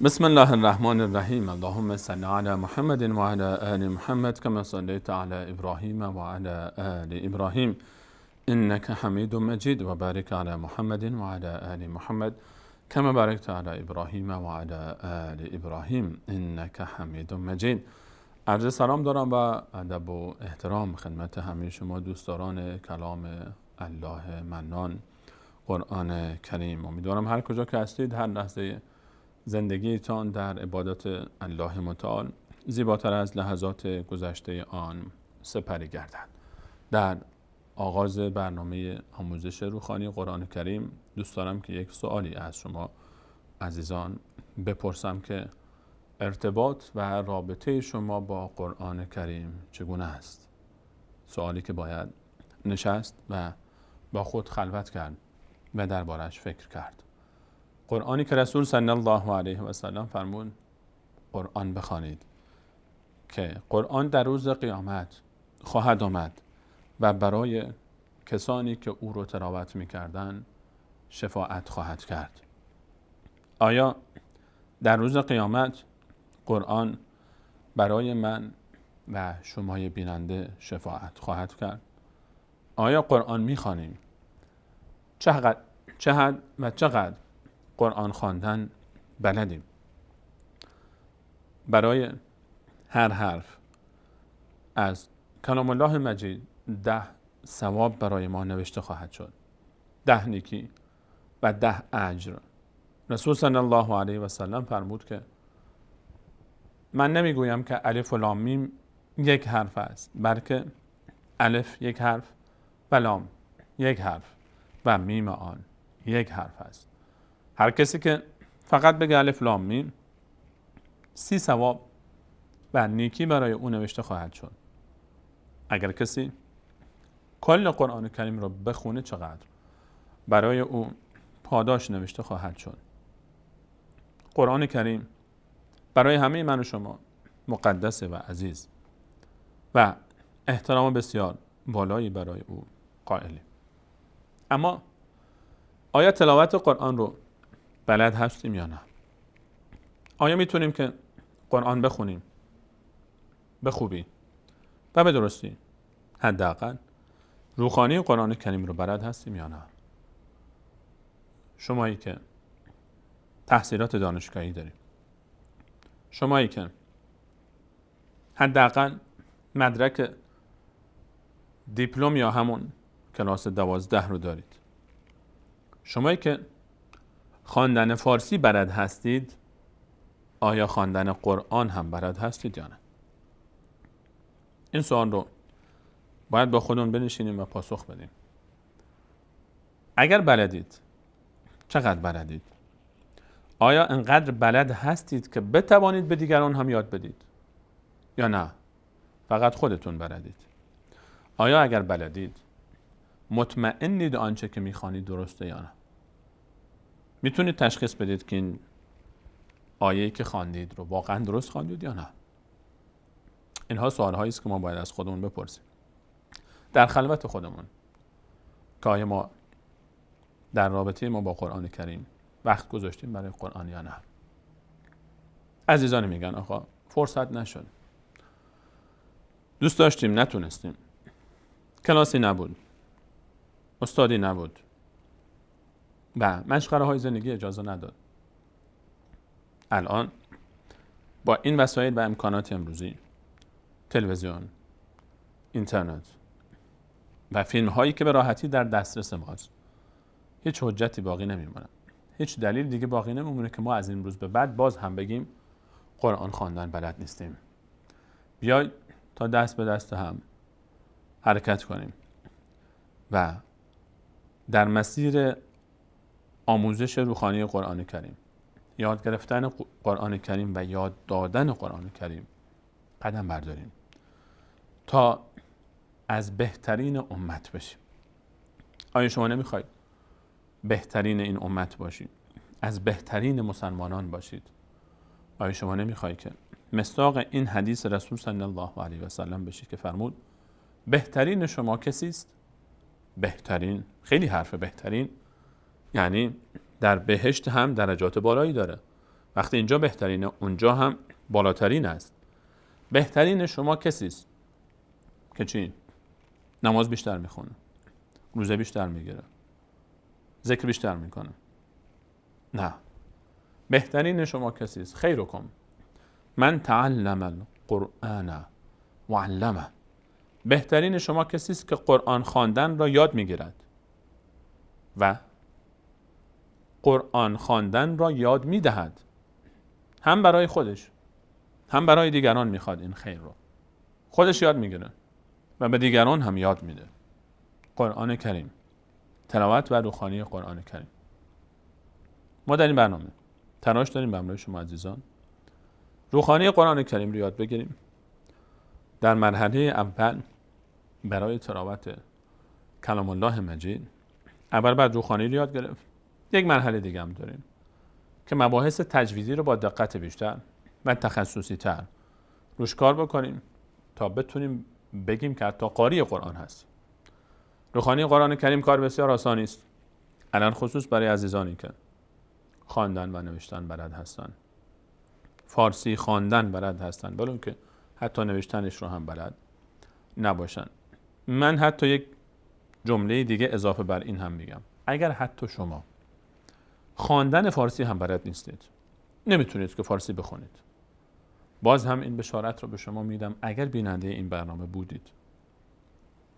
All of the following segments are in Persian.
بسم الله الرحمن الرحیم. اللهم صل علی محمد و علی آل محمد كما صليت علی ابراهیم و علی آل ابراهیم انك حمید مجید و بارک علی محمد و علی آل محمد كما بارکت علی ابراهیم و علی آل ابراهیم انك حمید مجید. عرض سلام دارم و ادب و احترام خدمت همه شما دوستداران کلام الله منان قرآن کریم. امیدوارم هر کجا که هستید هر لحظه زندگیتان در عبادت الله متعال زیباتر از لحظات گذشته آن سپری گردد. در آغاز برنامه آموزش روحانی قرآن کریم دوست دارم که یک سوالی از شما عزیزان بپرسم که ارتباط و رابطه شما با قرآن کریم چگونه است؟ سوالی که باید نشست و با خود خلوت کرد و دربارش فکر کرد. قرآنی که رسول صلی الله علیه و سلم فرمود قرآن بخوانید که قرآن در روز قیامت خواهد آمد و برای کسانی که او رو تلاوت می‌کردند شفاعت خواهد کرد. آیا در روز قیامت قرآن برای من و شمای بیننده شفاعت خواهد کرد؟ آیا قرآن می‌خوانیم؟ چقدر قرآن خواندن بلدیم؟ برای هر حرف از کلام الله مجید 10 ثواب برای ما نوشته خواهد شد، 10 نیکی و 10 اجر. رسول صلی الله علیه و سلم فرمود که من نمیگویم که الف و لام میم یک حرف است، بلکه الف یک حرف و لام یک حرف و میم آن یک حرف است. هر کسی که فقط بگه الف لام میم 30 ثواب و نیکی برای او نوشته خواهد شد. اگر کسی کل قرآن کریم را بخونه چقدر برای او پاداش نوشته خواهد شد. قرآن کریم برای همه من و شما مقدس و عزیز و احترام بسیار بالایی برای او قائلیم. اما آیا تلاوت قرآن رو بلد هستیم یا نه؟ آیا میتونیم که قرآن بخونیم به خوبی و به درستی؟ حداقل روحانی قرآن کریم رو بلد هستیم یا نه؟ شمایی که تحصیلات دانشگاهی داریم، شمایی که حداقل مدرک دیپلم یا همون کلاس 12 رو دارید، شمایی که خواندن فارسی بلد هستید، آیا خواندن قرآن هم بلد هستید یا نه؟ این سوال رو باید با خودمون بنشینیم و پاسخ بدیم. اگر بلدید، چقدر بلدید؟ آیا انقدر بلد هستید که بتوانید به دیگران هم یاد بدید یا نه فقط خودتون بلدید؟ آیا اگر بلدید مطمئنید آنچه که میخوانید درسته یا نه؟ میتونید تشخیص بدید که این آیه‌ای که خواندید رو واقعا درست خواندید یا نه؟ اینها سوال‌هایی است که ما باید از خودمون بپرسیم در خلوت خودمون که آیا ما در رابطه ما با قرآن کریم وقت گذاشتیم برای قرآن یا نه. عزیزان میگن آقا فرصت نشد، دوست داشتیم نتونستیم، کلاسی نبود، استادی نبود و مشغله های زندگی اجازه نداد. الان با این وسایل و امکانات امروزی، تلویزیون، اینترنت و فیلم هایی که به راحتی در دسترس ماست، هیچ حجتی باقی نمیمونه، هیچ دلیل دیگه باقی نمیمونه که ما از این روز به بعد باز هم بگیم قرآن خواندن بلد نیستیم. بیای تا دست به دست هم حرکت کنیم و در مسیر آموزش روحانی قرآن کریم، یاد گرفتن قرآن کریم و یاد دادن قرآن کریم قدم برداریم تا از بهترین امت بشیم. آیا شما نمیخواید بهترین این امت باشید، از بهترین مسلمانان باشید؟ آیا شما نمیخواید که مصداق این حدیث رسول صلی الله علیه و سلم بشید که فرمود بهترین شما کسی است؟ بهترین، خیلی حرف بهترین، یعنی در بهشت هم درجات بالایی داره وقتی اینجا بهترینه اونجا هم بالاترین است. بهترین شما کسی است که چی؟ نماز بیشتر میخونه، روزه بیشتر میگیره، ذکر بیشتر میکنه. نه، بهترین شما کسی است خیرکم من تعلم القرآن و علمه. بهترین شما کسی است که قرآن خواندن را یاد میگیرد و قرآن خواندن را یاد میدهد. هم برای خودش هم برای دیگران میخواد این خیر رو. خودش یاد میگیره و به دیگران هم یاد میده. قرآن کریم، تلاوت و روخانی قرآن کریم. ما در این برنامه تلاش داریم به همراه شما عزیزان روخانی قرآن کریم رو یاد بگیریم. در مرحله اول برای تلاوت کلام الله مجید اول بعد روخانی رو یاد گرفت. یک مرحله دیگه هم داریم که مباحث تجویدی رو با دقت بیشتر و تخصصی تر روش کار بکنیم تا بتونیم بگیم که حتی قاری قرآن هست. روخانی قرآن کریم کار بسیار آسانی است، الان خصوص برای عزیزانی که خواندن و نوشتن بلد هستن، فارسی خواندن بلد هستن، ولی که حتی نوشتنش رو هم بلد نباشن. من حتی یک جمله دیگه اضافه بر این هم میگم، اگر حتی شما خواندن فارسی هم بلد نیستید، نمیتونید که فارسی بخونید، باز هم این بشارت رو به شما میدم اگر بیننده این برنامه بودید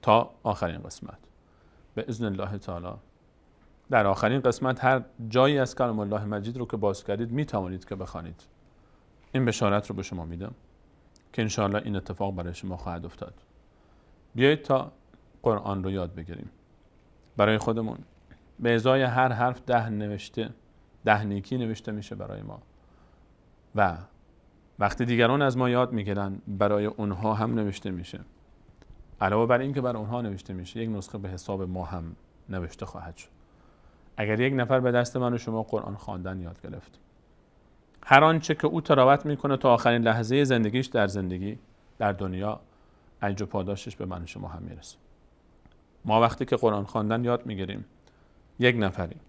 تا آخرین قسمت، به اذن الله تعالی در آخرین قسمت هر جایی از کلام الله مجید رو که باز کردید میتوانید که بخوانید. این بشارت رو به شما میدم که انشاءالله این اتفاق برای شما خواهد افتاد. بیایید تا قرآن رو یاد بگیریم برای خودمون. به ازای هر حرف 10 نیکی نوشته میشه برای ما و وقتی دیگران از ما یاد میگیرن برای اونها هم نوشته میشه. علاوه بر این که برای اونها نوشته میشه، یک نسخه به حساب ما هم نوشته خواهد شد. اگر یک نفر به دست من و شما قرآن خواندن یاد گرفت، هر آنچه که او تلاوت میکنه تا آخرین لحظه زندگیش در دنیا اجر و پاداشش به من و شما هم میرسه. ما وقتی که قرآن خواندن یاد میگیریم یک نفریم،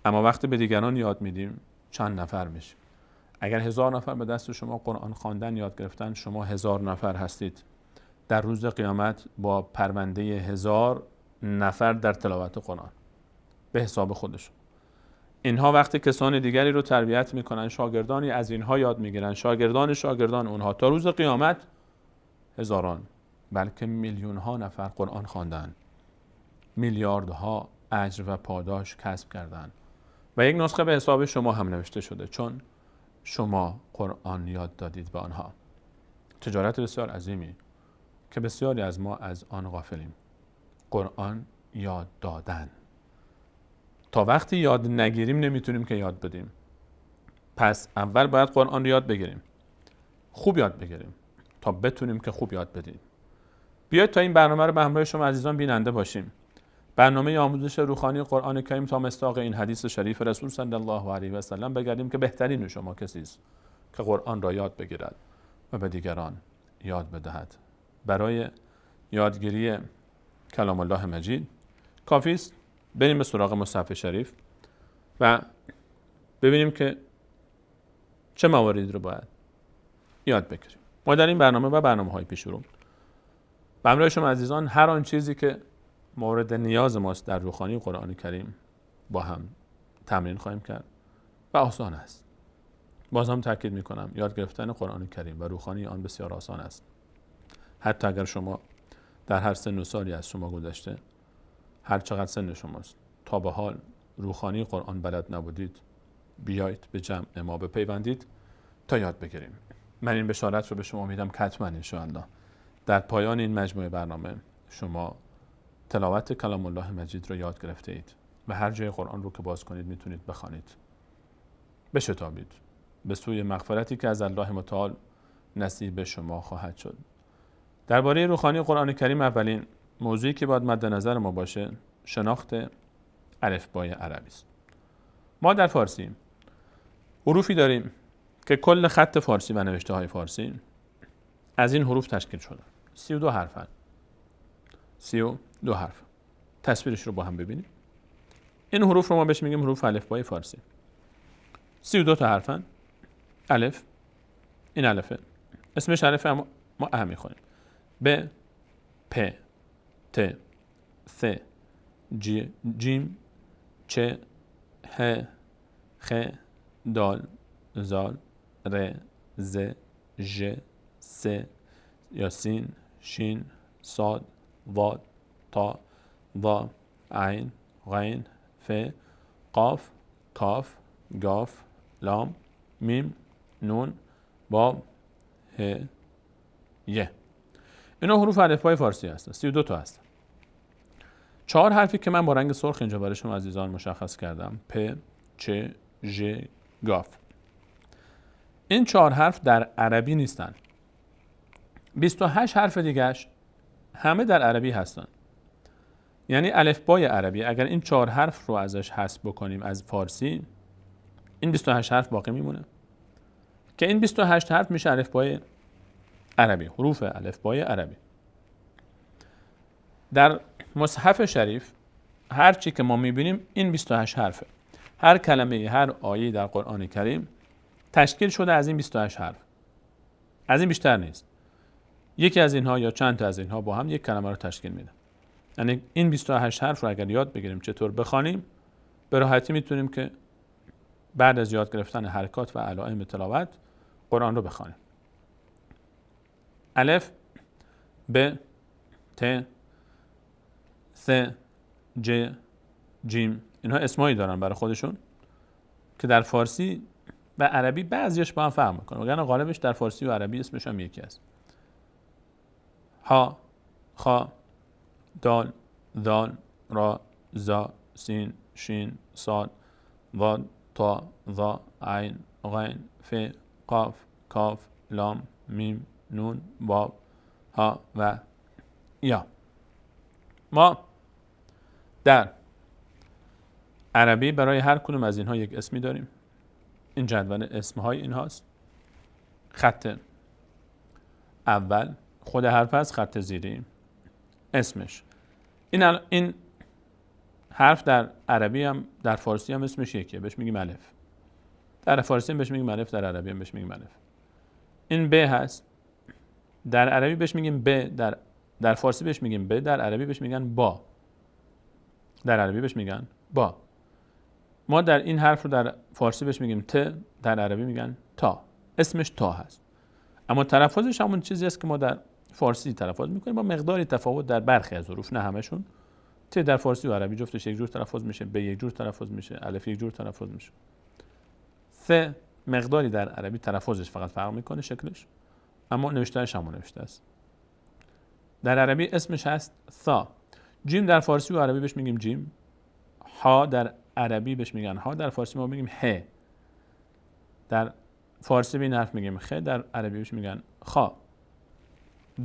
اما وقتی به دیگران یاد میدیم چند نفر میشیم. اگر 1000 نفر به دست شما قرآن خواندن یاد گرفتن، شما 1000 نفر هستید در روز قیامت با پرونده 1000 نفر در تلاوت قرآن به حساب خودشون. اینها وقتی کسان دیگری رو تربیت میکنن، شاگردانی از اینها یاد میگیرن، شاگردان اونها، تا روز قیامت هزاران بلکه میلیون ها نفر قرآن خواندن، میلیاردها اجر و پاداش کسب کردن و یک نسخه به حساب شما هم نوشته شده، چون شما قرآن یاد دادید به آنها. تجارت بسیار عظیمی که بسیاری از ما از آن غافلیم. قرآن یاد دادن. تا وقتی یاد نگیریم نمیتونیم که یاد بدیم. پس اول باید قرآن رو یاد بگیریم، خوب یاد بگیریم تا بتونیم که خوب یاد بدیم. بیاید تا این برنامه رو به همراه شما عزیزان بیننده باشیم. برنامه آموزش روحانی قرآن کریم تا مصداق این حدیث شریف رسول صلی الله علیه و سلم بگردیم که بهترین شما کسی است که قرآن را یاد بگیرد و به دیگران یاد بدهد. برای یادگیری کلام الله مجید کافی است بریم به سراغ مصحف شریف و ببینیم که چه مواردی رو باید یاد بگیریم. ما در این برنامه و برنامه‌های پیش رو به همراه شما عزیزان هر آن چیزی که مورد نیاز ماست در روحانی قرآن کریم با هم تمرین خواهیم کرد و آسان است. باز هم تاکید میکنم یاد گرفتن قرآن کریم و روحانی آن بسیار آسان است. حتی اگر شما در هر سن و سالی از شما گذشته، هر چقدر سن شماست، تا به حال روحانی قرآن بلد نبودید، بیایید به جمع ما بپیوندید تا یاد بگیریم. من این بشارت رو به شما میدم که حتما انشاءالله در پایان این مجموعه برنامه شما تلاوت کلام الله مجید رو یاد گرفته اید و هر جای قرآن رو که باز کنید میتونید بخوانید، بشتابید به سوی مغفرتی که از الله متعال نصیب شما خواهد شد. درباره روحانی قرآن کریم اولین موضوعی که باید مد نظر ما باشه شناخت الفبای عربی است. ما در فارسی حروفی داریم که کل خط فارسی و نوشته های فارسی از این حروف تشکیل شده. 32 حرفن. 32 حرف. تصویرش رو با هم ببینیم. این حروف رو ما بهش میگیم حروف الفبای فارسی. 32 تا حرفن الف، این الفه، اسمش الفه اما ما ا میخونیم. ب، پ، ت، ث، جیم، چ، ه، خ، دال، زال، ر، ز، ژ، س، یا سین، شین، صاد، ضاد، طا، ضا، عین، غین، ف، قاف، کاف، گاف، لام، میم، نون، واو، ه، ی. اینا حروف الفبای فارسی هستن. 32 تا هستن. 4 حرفی که من با رنگ سرخ اینجا برای شما عزیزان مشخص کردم: پ، چ، ژ، گاف. این 4 حرف در عربی نیستن. 28 حرف دیگهش همه در عربی هستن. یعنی الفبای عربی اگر این 4 حرف رو ازش حذف بکنیم از فارسی، این 28 حرف باقی میمونه که این 28 حرف میشه الفبای عربی، حروف الفبای عربی. در مصحف شریف هر چی که ما میبینیم این 28 حرفه. هر کلمه، هر آیه در قرآن کریم تشکیل شده از این 28 حرف. از این بیشتر نیست. یکی از اینها یا چند تا از اینها با هم یک کلمه رو تشکیل میده. یعنی این 28 حرف رو اگر یاد بگیریم چطور بخوانیم، به راحتی میتونیم که بعد از یاد گرفتن حرکات و علائم تلاوت قرآن رو بخوانیم. الف، ب، ت، ث، ج، جیم، اینها اسمایی دارن برای خودشون که در فارسی و عربی بعضیش با هم فرق میکنه، وگرنه غالبش در فارسی و عربی اسمش هم یکی است. ها، خا، دال، ذال، را، زا، سین، شین، صاد، ضاد، طا، ظا، عین، غین، ف، قاف، کاف، لام، میم، نون، واو، ها و یا. ما در عربی برای هر کدوم از اینها یک اسمی داریم. این جدول اسمهای اینهاست. خط اول خود حرف است، خط زیری اسمش. این حرف در عربی هم در فارسی هم اسمش یکیه، بهش میگیم الف. در فارسی هم بهش میگیم الف، در عربی هم بهش میگیم الف. این ب هست. در عربی بهش میگیم ب، در فارسی بهش میگیم ب، در عربی بهش میگن با. در عربی بهش میگن با. ما در این حرف رو در فارسی بهش میگیم ت، در عربی میگن تا. اسمش تا هست. اما تلفظش همون چیزی است که ما در فارسی تلفظ میکنیم، با مقداری تفاوت در برخی از حروف، نه همشون. ت در فارسی و عربی جفتش یک جور تلفظ میشه، ب یک جور تلفظ میشه، الف یک جور تلفظ میشه. ث مقداری در عربی تلفظش فقط فرق میکنه شکلش، اما نوشتهش همون نوشته است. در عربی اسمش هست ثا. جیم در فارسی و عربی بهش میگیم جیم. ها در عربی بهش میگن ها، در فارسی ما میگیم ه. در فارسی به این حرف میگیم خ، در عربی بهش میگن خا.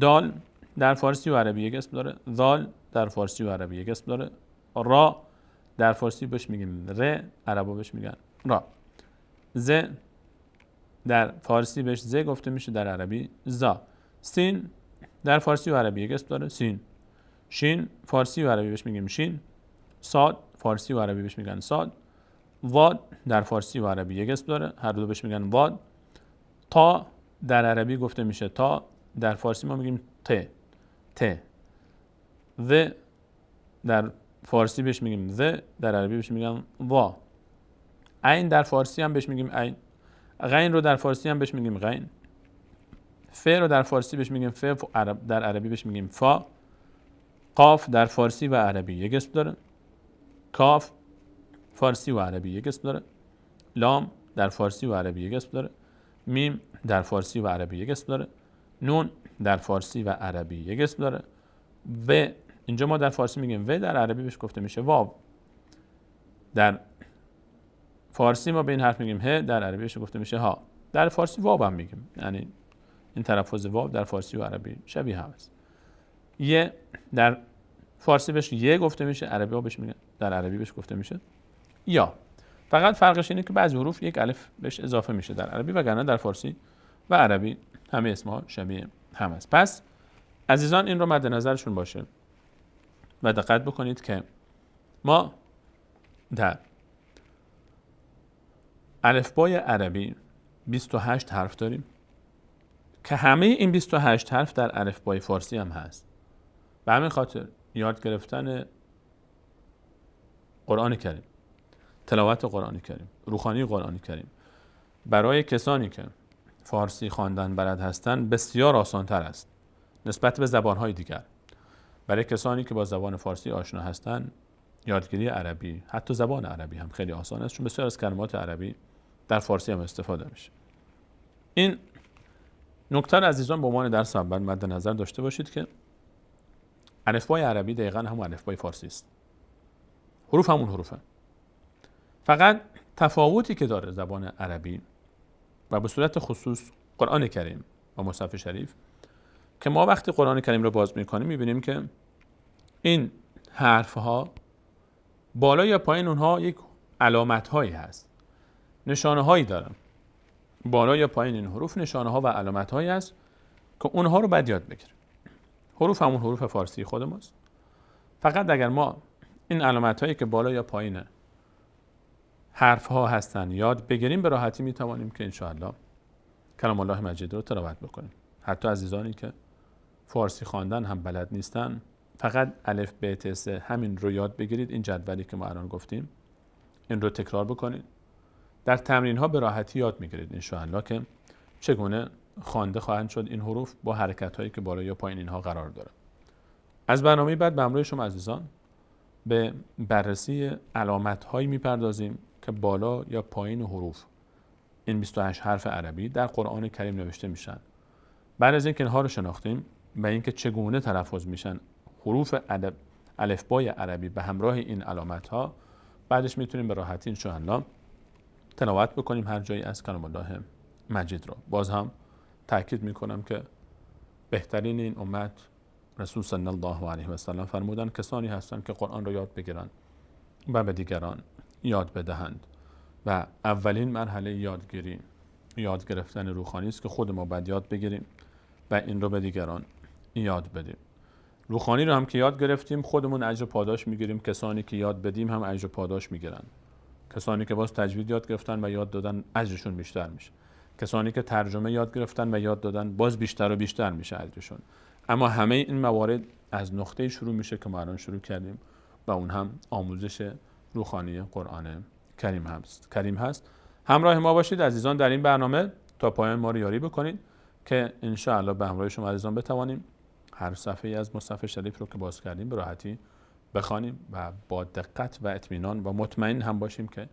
دال در فارسی و عربی یک اسم داره. ذال در فارسی و عربی یک اسم داره. را در فارسی بهش میگیم ر، عربا بهش میگن را. ز در فارسی بهش ز گفته میشه، در عربی زا. سین در فارسی و عربی یک اسم داره، سین. شین فارسی و عربی بهش میگیم شین. صاد فارسی و عربی بهش میگن صاد. واد در فارسی و عربی یک اسم داره، هر دو بهش میگن واد. تا در عربی گفته میشه تا، در فارسی ما میگیم ت. ت. ذ در فارسی بهش میگیم ذ، در عربی بهش میگن وا. عین در فارسی هم بهش میگیم عین. غین رو در فارسی هم بهش میگیم غین. ف رو در فارسی بهش میگیم ف، در عربی بهش میگیم فا. قاف در فارسی و عربی یک اسم داره. کاف فارسی و عربی یک اسم داره. لام در فارسی و عربی یک اسم داره. میم در فارسی و عربی یک اسم داره. نون در فارسی و عربی یک اسم داره. و اینجا ما در فارسی میگیم و، در عربی بهش گفته میشه واو. در فارسی ما به این حرف میگیم ه، در عربی بهش گفته میشه ها. در فارسی واو هم میگیم، یعنی این تلفظ واو در فارسی و عربی شبیه هم است. ی در فارسی بهش ی گفته میشه، عربی ها بهش میگن، در عربی بهش گفته میشه یا. فقط فرقش اینه که بعضی حروف یک الف بهش اضافه میشه در عربی، وگرنه در فارسی و عربی همه اسمها شبیه هم است. پس عزیزان این رو مد نظرشون باشه و دقت بکنید که ما در الفبای عربی 28 حرف داریم که همه این 28 حرف در الفبای فارسی هم هست. به همین خاطر یاد گرفتن قرآن کریم، تلاوت قرآن کریم، روخانی قرآن کریم برای کسانی که فارسی خواندن بلد هستند بسیار آسان‌تر است نسبت به زبان‌های دیگر. برای کسانی که با زبان فارسی آشنا هستند یادگیری عربی، حتی زبان عربی هم خیلی آسان است، چون بسیار از کلمات عربی در فارسی هم استفاده میشه. این نکته را عزیزان به عنوان درس اول مد نظر داشته باشید که الفبای عربی دقیقاً همون الفبای فارسی است. حروف همون حروفه. فقط تفاوتی که داره زبان عربی و به صورت خصوص قرآن کریم و مصحف شریف که ما وقتی قرآن کریم رو باز می‌کنیم می‌بینیم که این حرف‌ها بالا یا پایین اونها یک علامت‌هایی هست، نشانه‌هایی دارن. بالا یا پایین این حروف نشانه‌ها و علامت‌هایی هست که اونها رو باید یاد بگیریم. حروف همون حروف فارسی خود ماست. فقط اگر ما این علامت‌هایی که بالا یا پایین حرف‌ها هستن یاد بگیریم به راحتی می‌توانیم که انشاءالله کلام الله مجید رو تلاوت بکنیم. حتی عزیزانی که فارسی خواندن هم بلد نیستن فقط الف ب ت س همین رو یاد بگیرید. این جدولی که ما الان گفتیم این رو تکرار بکنید. در تمرین ها به راحتی یاد میگیرید انشاءالله که چگونه خوانده خواهند شد این حروف با حرکت هایی که بالا یا پایین اینها قرار داره. از برنامه بعد به همراه شما عزیزان به بررسی علامت هایی میپردازیم که بالا یا پایین حروف این 28 حرف عربی در قرآن کریم نوشته میشن. بعد از اینکه اینها رو شناختیم و اینکه چگونه تلفظ میشن حروف الفبای عربی به همراه این علامت ها، بعدش میتونیم به راحتی انشاءالله تلاوت بکنیم هر جایی از کلام الله مجید رو. باز هم تاکید میکنم که بهترین این امت رسول صلی الله علیه و سلم فرمودن کسانی هستند که قرآن رو یاد بگیرن و به دیگران یاد بدهند و اولین مرحله یادگیری یاد گرفتن روحانی است که خود ما باید یاد بگیریم و این رو به دیگران یاد بدیم. روحانی رو هم که یاد گرفتیم خودمون اجر پاداش میگیریم، کسانی که یاد بدیم هم اجر پاداش میگیرن. کسانی که باز تجوید یاد گرفتن و یاد دادن اجرشون بیشتر میشه. کسانی که ترجمه یاد گرفتن و یاد دادن باز بیشتر و بیشتر میشه اجرشون. اما همه این موارد از نقطه شروع میشه که ما الان شروع کردیم و اون هم آموزش روحانی قرآن کریم هست. همراه ما باشید عزیزان در این برنامه تا پایان ما رو یاری بکنید که ان شاء الله به همراه شما عزیزان بتوانیم هر صفحه از مصحف شریف رو که باز کردیم به راحتی بخوانیم و با دقت و اطمینان و مطمئن هم باشیم که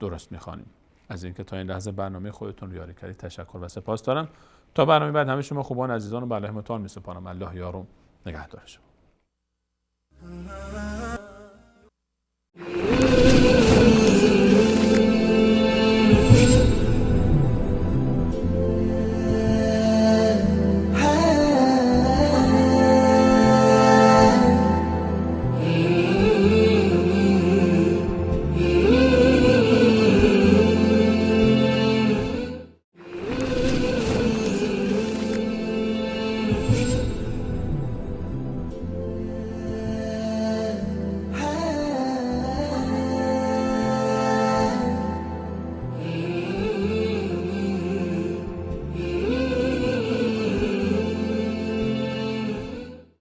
درست میخوانیم. از اینکه تا این لحظه برنامه خودتون رو یاری کردید تشکر و سپاس دارم. تا برنامه بعد همه شما خوبان عزیزان رو به الله متعال میسپارم. الله یار و نگهدار شما.